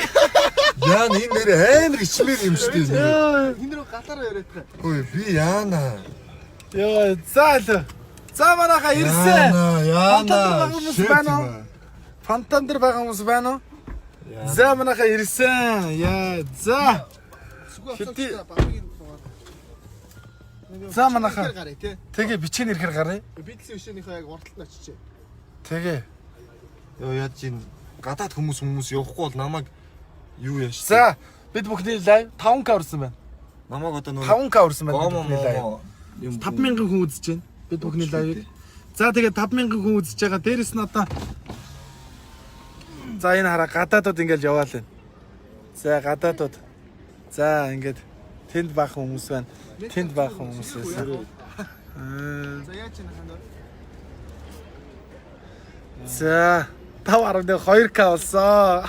Яа энэ нэр амар ичмээр юм шүү дээ. Энэ рүү галаараа яриад байгаа. Ой би яана. Йоо заал. За манайха ирсэн. Яана. Фантан дээр байгаа хүмүүс байна уу? За манайха ирсэн. Яа за. За манайха. Тэгээ бичгийн ирэхээр гарыг. Битлсэн өшөөнийхөө яг урталт очичээ. Тэгээ. Йоо яаж чинь гадаад хүмүүс явахгүй бол намайг юу яаш. За бид бүхний лайв 5k урсан байна. Намайг одоо нөгөө 5k урсан байна бид бүхний лайв. 5000 хүн үзэж байна. Бид бүхний лайвыг. За тэгээд 5000 хүн үзэж байгаа. Дээрэс нь одоо за энэ хараа гадаадууд ингээл яваал байна. За гадаадууд. За ингээд тэнд баахан хүмүүс байна. Тэнд баахан хүмүүс байсан. За яаж чинь ханаа. За 5.2k болсон.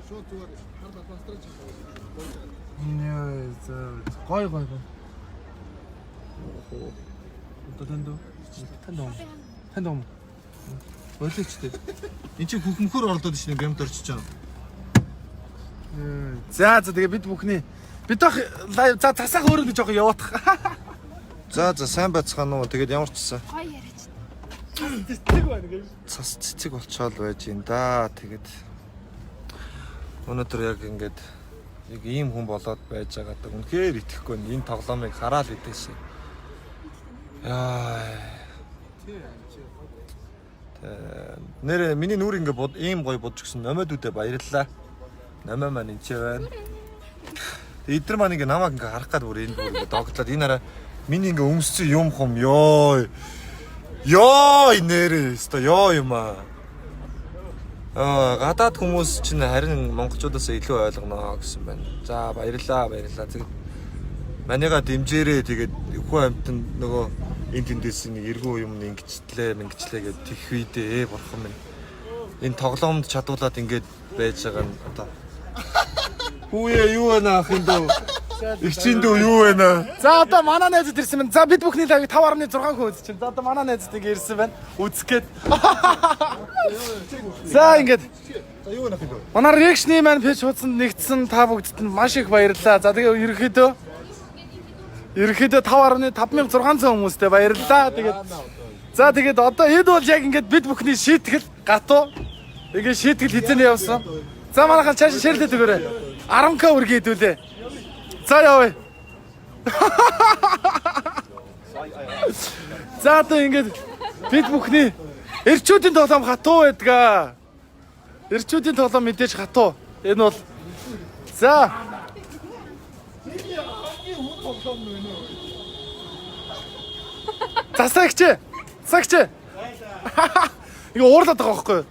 Шууд зүгээр хар бастраж. Нөө за гой. Одоо танд. Болчихтэй. Энд чи хөхмөхөр орлоод шин гэмт орчиж байгаа. За тэгээ бид бүхний бид бах лайв за тасаах өөрөө жоох яваадах. За сайн байцгаана уу. Тэгээд ямар ч гэсэн Гоё яриач. Цэцэг байна гэж. цас цэцэг болчоод байж юм да. Тэгээд өнөөдөр яг ингээд яг ийм хүн болоод байж байгаадаа үнэхээр итгэхгүй байна. Энэ тоглоомыг хараад идэшээ. Яа. Нэр миний нүур ингээд ийм гоё бодж гисэн номойдүүдээ баярлалаа. Номой маань энэ ч байна. Эдгээр маань ингээ намайг ингээ харах гад бүр энэ бүр ингээ догтлоод энэ хараа миний ингээ өмссөн юм хом ёо. Ёо нэрээ өстой ёо юм аа. Гадаад хүмүүс чинь харин монголчуудаас илүү ойлгоно гэсэн байна. За баярлаа. Тэгээд манайга дэмжээрээ тэгээд хүн амтнд нөгөө энэ тэндээс нэг эргүү юм ингэчлээ гэдэг тэх үедээ бурхан минь. Энэ тоглоомд чадуулаад ингээд байж байгаа нь одоо Хүүе юу байна ах энэ дөө? Игчийн дөө юу байна? За одоо манай найзууд ирсэн байна. За бид бүхний лайвыг 5.6 хүн үзэж байна. За одоо манай найзууд ингэ ирсэн байна. Үзэх гээд. За ингээд. За юу байна хэ? Манай реакшны маань пэйж хуудсанд нэгдсэн та бүгдд нь маш их баярлалаа. За тэгээ ерөнхийдөө 5.5600 хүмүүстэй баярлалаа. За тэгээд одоо эд бол яг ингээд бид бүхний шийтгэл гатуу. Тэгээ шийтгэл хизэнэ явсан. За манайхан цааш ширлээ төгөөрэй. 10k үргээ хэдүүлээ. За явъя. За одоо ингээд бид бүхний эрчүүдийн тоглоом хатуу байдгаа. Эрчүүдийн тоглоом мэдээж хатуу. Энэ бол за Засагч. Ингээ уурлаад байгаа байхгүй юу?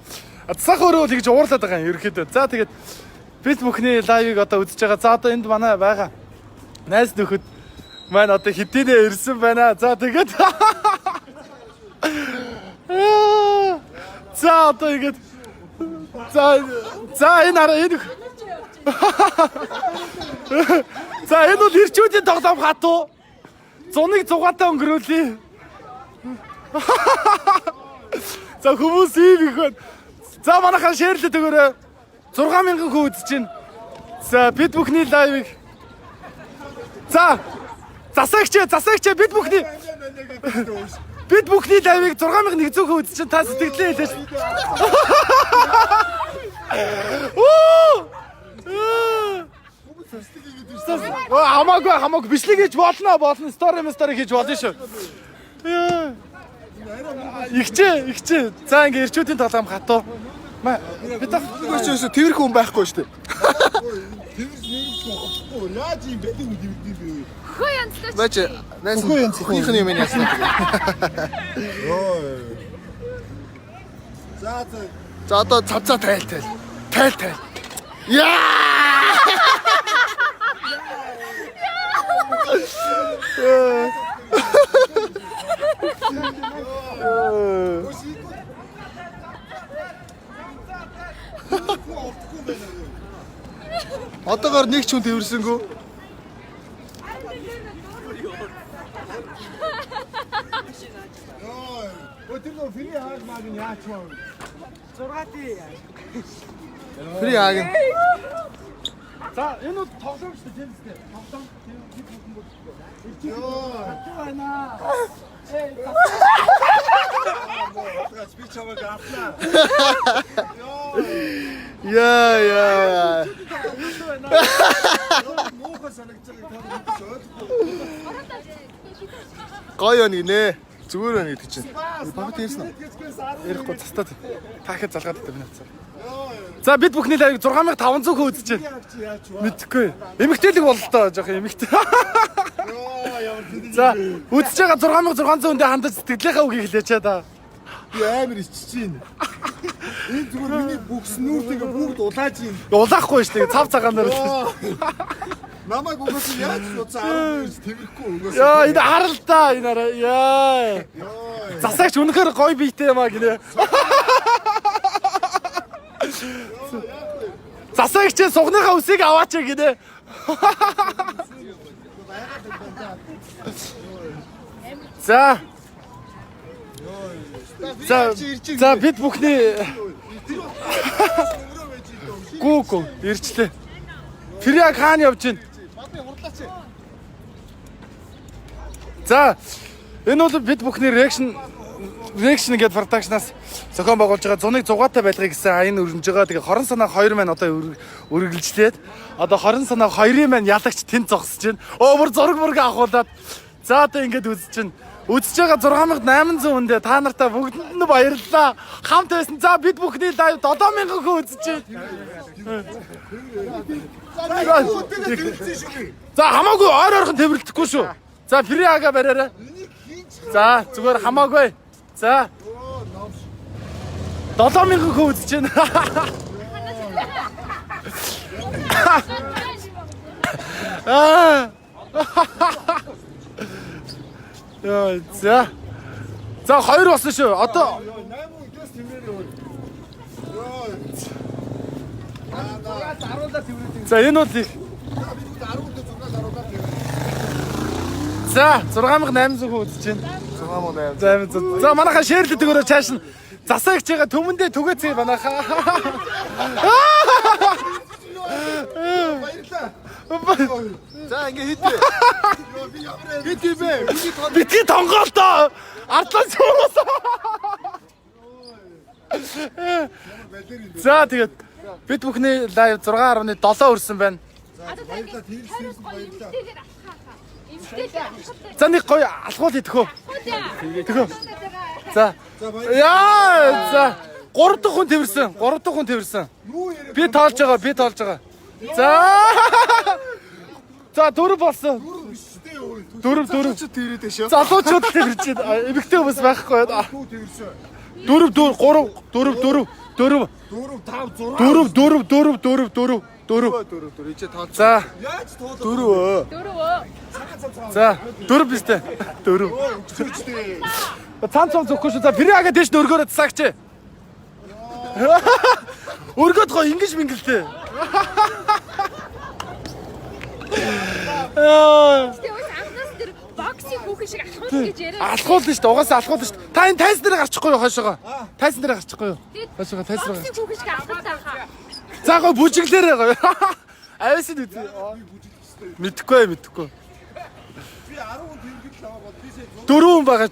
Засах өөрөө л ингэж уурлаад байгаа юм ерөөхдөө. За тэгээд бид бүхний лайвыг одоо үзэж байгаа. За одоо энд манай байгаа найз нөхөд маань одоо хэдийнэ ирсэн байна. За тэгээд за одоо ингэж за энэ хараа энэ за энэ бол ирчүүдийн тоглоом хатуу. Зуныг зугаатай өнгөрүүлээ. За хүмүүс ийм их байна. За манайхан шеэрлээ төгөөрэй. 6000 хүн үзэж байна. За бид бүхний лайвыг. За засагч бид бүхний лайвыг 6100 хүн үзэж байна. Та сэтгэлээ хэлээш. Хамаагүй бичлэг хийж болно. Стори хийж болно шүү. Игчээ. За ингээ ирчүүдийн тоглоом хатуу. Бид Өчөөс тэрх хүн байхгүй шүү дээ. Хөө янзлаач. Бач найс хүүхнийх нь юм яасан. За одоо цавцаа тайл. Яа! Одоогоор нэг ч хүн тэрсэнгүү. Тэр нөө фри хааг маг нь яач вэ? 6-ий. Фри хааг. За энэ бол тоглоом шүү дээ тэнцтэй. Тоглоом тийм бүхэн болчихлоо. Байна. Би чамайг авлаа. Яа. Муухай санагдаж байгаа Гоё нэг нэ. Зүгээр байна гэдэг чинь. Багт ярьсан уу? Ярихгүй цастаад. Таахад залгаад байдаг байна. За бид бүхний лайвыг 6500 хөө үзэж байна. Мэдхгүй. Эмэгтэйлэг бол л доо жоох эмэгтэй. За үзэж байгаа 6600 хүндээ хандаж сэтгэлийнхаа үгийг хэлээч та. Би амар ичиж байна. Энэ зүгээр миний бүхс нүүртэйгээ бүгд улааж юм. Улаахгүй шүү дээ. Цав цагаанаар. Намайг угаас яаж нуцаа 10 тэрхгүй угаас. Яа энэ харалтаа энэ араа. Яа. Засагч үнэхээр гоё биетэй юм аа гинэ. Засагч сугныхаа үсийг аваач гинэ. За. За бид бүхний гүүг ирчлээ. Фриаг хаана явж байна? За энэ бол бид бүхний reaction гэдэг продакшнаас зохион байгуулж байгаа 100-ыг 100-аатай байлгыг гэсэн аян өрнөж байгаа. Тэгээ хорон санаа 2 маань одоо үргэлжлээд одоо хорон санаа 2-ын маань ялагч тэнд зогсож байна. Өөр зураг мөргө авахуулаад за одоо ингэж үзэж байна. Үзэж байгаа 6800 хүндээ та нартай бүгдэнд нь баярлалаа. Хамт байсан. За бид бүхний лайв 7000 хүн үзэж байна. За хамаагүй ойрхон тэмэрлэхгүй шүү. За фриага бариараа. За зүгээр хамаагүй. За 7000 хүн үзэж байна. За. За 2 болсон шүү. Одоо 8 үгээс тэмээр юу. За энэ бол их. За 6800 хүн үзэж байна. 6800. За манайха шеэрлэдэг өрөө чааш нь засаагч байгаа төмөндөө түгээцээ манайха. Баярлаа. За ингээ хийдвэ. Би ямар хийдвэ? Битгий тонгоолтоо ардлан суурас. За тэгээд бид бүхний лайв 6.7 өрсөн байна. Баярлаа. Тэрс баярлаа. За нэг гоё алхуул идэх үү? Тэгөө. За. Яа, за 3 дахь хүн тэрсэн. 3 дахь хүн тэрсэн. Би тоолж байгаа. За. За 4 болсон. 4 тэрээд шүү. залуучууд тэрж байна. Эмэгтэй хүмүүс байхгүй. 4 ичээ тооц. За. Яаж туулах? 4. За 4 бистэй. 4. Цаан зөвхгүй шүү. За фриага дэш өргөөрөө засаагч. Өргөд гоо ингэж мингэлтэй. Боксинг хүүхэн шиг алхуул гэж яриа. Алхуул нь шүү дээ. Угаасаа алхуул нь шүү дээ. Та энэ тайс дээр гарчихгүй юу хойшоогоо? Тайс дээр гарчихгүй юу? Хойшоогоо тайс дээр. Боксинг хүүхэн шиг алхуул таахаа. За гоо бүжиглээрээ гоо. Авис нь үгүй. Мэдхгүй. Би 10 хүн тэмдэглэл аваа бод. Би сая 4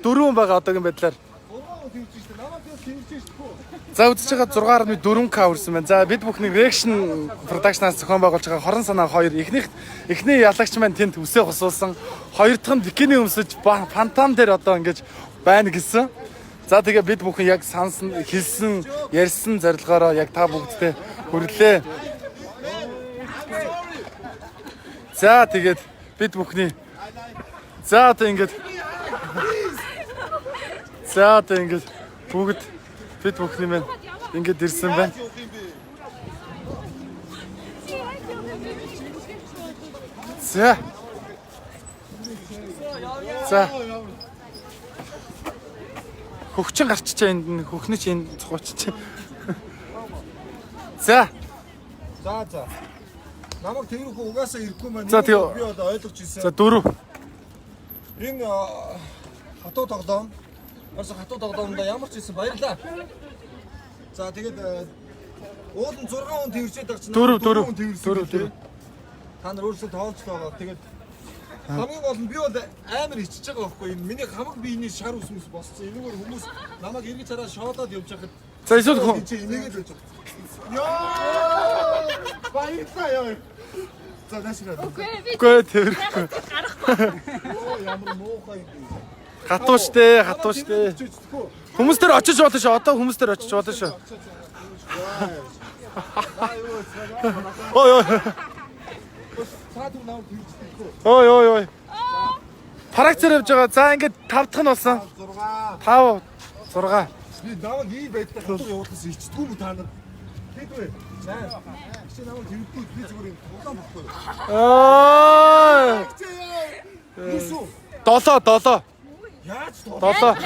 хүн байгаа одоогийн байдлаар. 3 хүн тэмдэж шүү. Намайг юу тэмдэж шүү. За үзэж байгаа 6.4K хүрсэн байна. За бид бүхний reaction production-аас зохион байгуулж байгаа хорон санаа 2 эхний ялагч маань тэнд үсээ хусуулсан. Хоёр дахь нь бикини өмсөж фантом дээр одоо ингэж байна гэсэн. За тэгээ бид бүхэн яг сансан, хэлсэн, ярьсан зорилгоороо яг та бүгдтэй хүрлээ. За тэгээд бид бүхний за одоо ингэж бүгд бид бүхний маань ингэж ирсэн байна. За. Хөгчин гарчичаа энд хөхнөч энд цугуучч. За. Намайг тэрхүү угаасаа ирэхгүй маань. За, тэгээ- би одоо ойлгож ирсэн. За 4. Энэ хатуу тоглоом. Орос хатуу тоглоомда ямар ч хэлсэн баярлаа. За тэгээд уулын 6 хүн тэрчээд байгаа чинь 4. хүн тэрсэн. Та нар өөрсдөө тоолж байгаа. Тэгээд хамгийн гол нь би бол амар ичж байгаа байхгүй энэ миний хамаг биений шар усмэс босцсон. Энэгээр хүмүүс намайг эргэж хараад шоодоод явж байхад За эсвэл чи энийгээд байж байгаа. Яа! Баярлаа яа. За дэшгээ. үгүй тэрхгүй. Оо ямар муухай юм. Хатуу штэ. Хүмүүс төр очиж болно шүү. Одоо хүмүүс төр очиж болно шүү. Ой. Саад уу наваа тэрчдэггүй. Ой. Фракцэр явж байгаа. За ингээд 5 дахь нь болсон. 5 6. Би наваа ийм байдлаар хатуу явуулсан ичдэггүй мө та нар. Тэдвэ. За. Чи наваа тэрхгүй би зүгээр юм тоглоом бохгүй. Ой. Юусуу. 7. Яаж тоо? 7.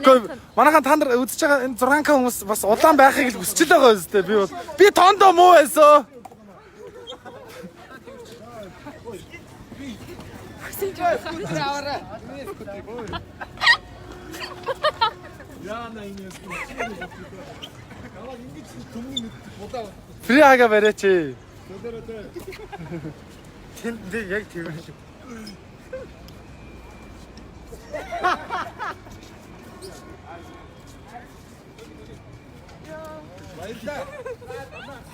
Гэхдээ манайхан та нар үзэж байгаа энэ 6к хүмүүс бас улаан байхыг л хүсэж л байгаа үстэй. Би тоондоо муу байсан. Яна инээс. Наваа ингэж төмний мэд удаа. Фриага барьяач. Тэнд яг тийм. Баярлаа.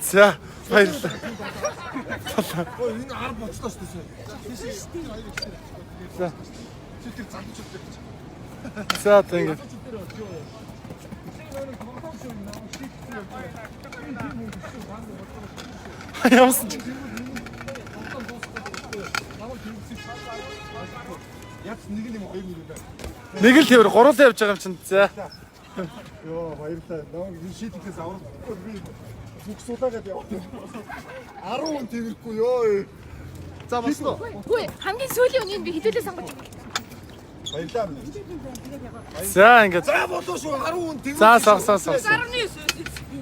За баярлалаа. Ой энэ ард боцлоо шүү дээ. За. Чи тэр залж өгдөг. За ингэ. Ямсан ч Яг нэг юм 2 минут байна. нэг л тэрвэр гурлаа явж байгаа юм чинь. За. Йоо баярлалаа. Намайг энэ шийтгэхээс аврахгүй би бүксуулаагаад явсан. 10 хүн тэрхгүй ёо. За босноо. Үгүй хамгийн сүүлийн үнийг би хідүүлээ сонгож. Баярлалаа. За ингэ. За болоо шүү 10 хүн тэр. За сагсаа.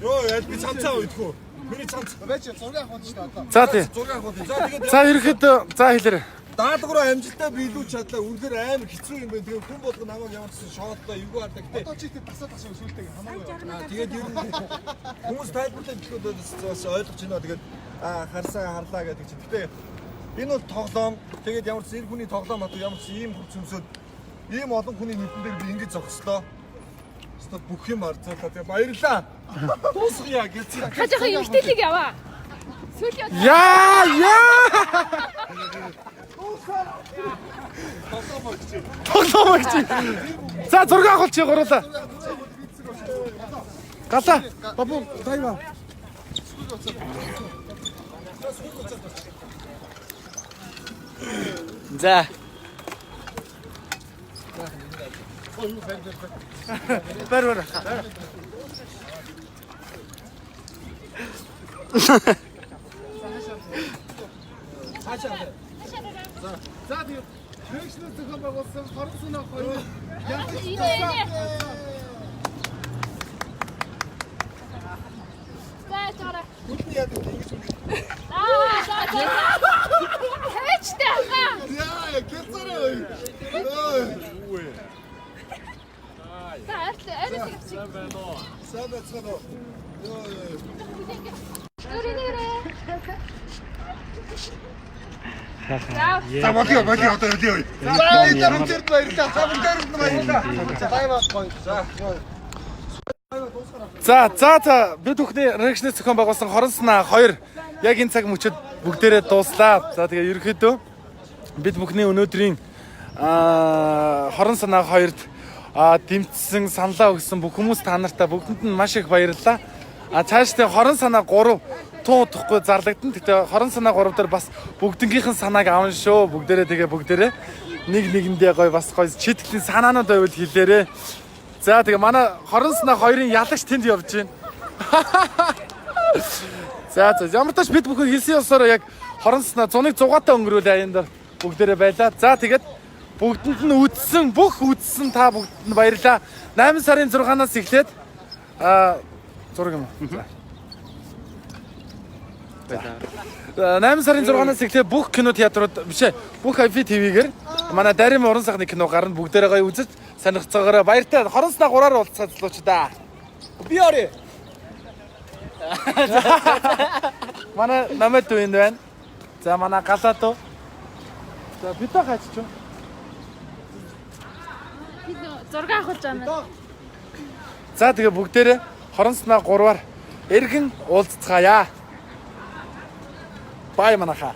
Йоо яаж би цамцаа уйдгүй. Миний цамц. Бач зураг авах гэж одоо. За тий. Зураг авах. За тэгээд За ерөөхдөө за хэлээрэй. даалгавраа амжилтаа биелүүлж чадлаа. Үнээр амар хэцүү юм байна. Тэгээд хүн болгоо намайг ямарчсан шоотлоо эвгүй хардаг те. Одоо чи тэр тасаа сүлдэг хамаагүй. Тэгээд ер нь хүмүүс тайлбарлаад ихэд бас ойлгож байна. Тэгээд харсаа харлаа гэдэг чинь. Гэтэ энэ бол тоглоом. Тэгээд ямар ч эр хүний тоглоом хатуу ямар ч ийм хөвцөмсөд ийм олон хүний нүдэн дээр би ингэж зогслоо. Өстө бүх юм арцаалаа. Тэгээд баярлаа. Дуусгая гэж. Хажихаа ихтэлэг яваа. Сүүлийн удаа Яа. Тоглоомогч. За зураг авах чи гурлаа. Гала. Бабу тайва. За. Бэр. За тэгээд фрэшнэр зохион байгуулсан хорон сунаа хоёр За Бидний яадаг ингэж үгүй. Хэвчтэй хаа. Яа, гэрцээрээ ой. Ой. За арай тэгчих. Сайн байцгаана уу? Йоо. Өрөөнөрөө. За боки одоо өдөө. За энэ бүгдэрд баярлалаа. За бүгдэрд баярлалаа. Тайваа гоё. За бид бүхний реакшны зохион байгуулсан хорон санаа 2 яг энэ цаг мөчид бүгдээрээ дууслаа. За тэгээ ерөөхдөө бид бүхний өнөөдрийн хорон санаа 2-д дэмжсэн саналаа өгсөн бүх хүмүүс та нартай бүгдэнд нь маш их баярлалаа. Цаашдаа хорон санаа 3 туу тухгүй зарлагдсан. Тэгтээ хорон санаа 3 дээр бас бүгднгийнхэн санааг авна шүү. Бүгдээрээ нэг нэгэндээ гоё бас гоё читгэлийн санаанууд байвал хэлээрээ. За тэгээ манай хорон санаа 2-ын ялагч тэнд явж байна. За ямар ч бид бүхэн хэлсэн ёсоор яг хорон санаа 100-аатай өнгөрүүлээ аяндаар бүгдээрээ байлаа. За тэгээд бүгдэнд нь үзсэн та бүгдэнд нь баярлаа. 8 сарын 6-наас эхлээд зураг юм. 8 сарын 6-наас ихтэй бүх кино театрууд биш ээ бүх IFI TV-гээр манай Дарим уран сайхны кино гарна бүгдээрээ гоё үзэж сонирхцоогоорой. Баяртай хоронснаа 3-аар уулзцаадлууч да. Би орё. Манай намайг дүү энэ байна. За манай галаа дүү. За бид та хаач чуу. Би зураг авах гэж байна. За тэгээ бүгдээрээ хоронснаа 3-аар эргэн уулзцаая. Бай манаха.